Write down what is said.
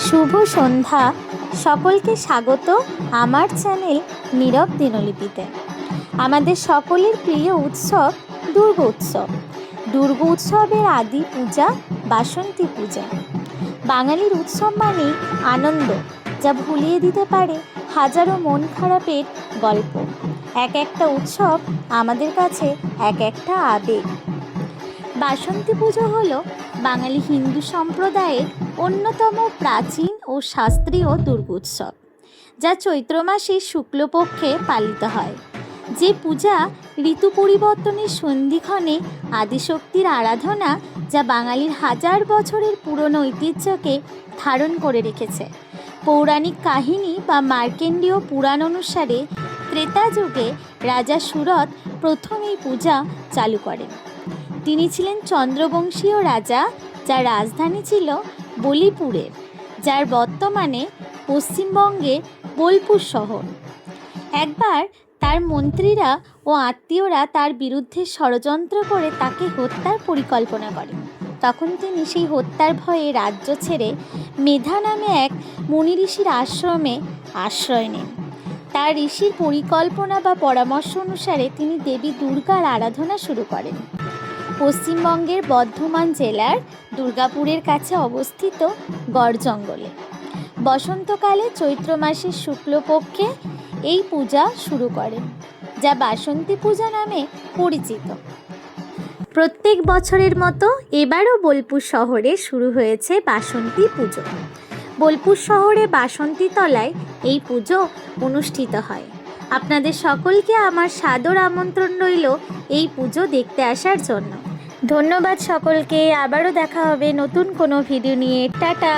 শুভ সন্ধ্যা। সকলকে স্বাগত আমার চ্যানেল নীরব দিনলিপিতে। আমাদের সকলের প্রিয় উৎসব দুর্গোৎসব। দুর্গোৎসবের আদি পূজা বাসন্তী পূজা। বাঙালির উৎসব মানেই আনন্দ, যা ভুলিয়ে দিতে পারে হাজারো মন খারাপের গল্প। এক একটা উৎসব আমাদের কাছে এক একটা আবেগ। বাসন্তী পুজো হলো বাঙালি হিন্দু সম্প্রদায়ের অন্যতম প্রাচীন ও শাস্ত্রীয় দুর্গোৎসব, যা চৈত্র মাসের শুক্লপক্ষে পালিত হয়। যে পূজা ঋতু পরিবর্তনের সন্ধিক্ষণে আদিশক্তির আরাধনা, যা বাঙালির হাজার বছরের পুরনো ঐতিহ্যকে ধারণ করে রেখেছে। পৌরাণিক কাহিনী বা মার্কেন্ডীয় পুরাণ অনুসারে ত্রেতা যুগে রাজা সুরথ প্রথম এই পূজা চালু করেন। তিনি ছিলেন চন্দ্রবংশীয় রাজা, যার রাজধানী ছিল বলিপুরের, যার বর্তমানে পশ্চিমবঙ্গের বোলপুর শহর। একবার তার মন্ত্রীরা ও আত্মীয়রা তার বিরুদ্ধে ষড়যন্ত্র করে তাকে হত্যার পরিকল্পনা করেন। তখন তিনি সেই হত্যার ভয়ে রাজ্য ছেড়ে মেধা নামে এক মুনি ঋষির আশ্রমে আশ্রয় নেন। তার ঋষির পরিকল্পনা বা পরামর্শ অনুসারে তিনি দেবী দুর্গার আরাধনা শুরু করেন। পশ্চিমবঙ্গের বর্ধমান জেলার দুর্গাপুরের কাছে অবস্থিত গড় জঙ্গলে বসন্তকালে চৈত্র মাসের শুক্লপক্ষে এই পূজা শুরু করেন, যা বাসন্তী পূজা নামে পরিচিত। প্রত্যেক বছরের মতো এবারও বোলপুর শহরে শুরু হয়েছে বাসন্তী পুজো। বোলপুর শহরে বাসন্তী তলায় এই পুজো অনুষ্ঠিত হয়। আপনাদের সকলকে আমার সাদর আমন্ত্রণ রইল এই পুজো দেখতে আসার জন্য। ধন্যবাদ সকলকে। আবারও দেখা হবে নতুন কোনো ভিডিও নিয়ে। টাটা।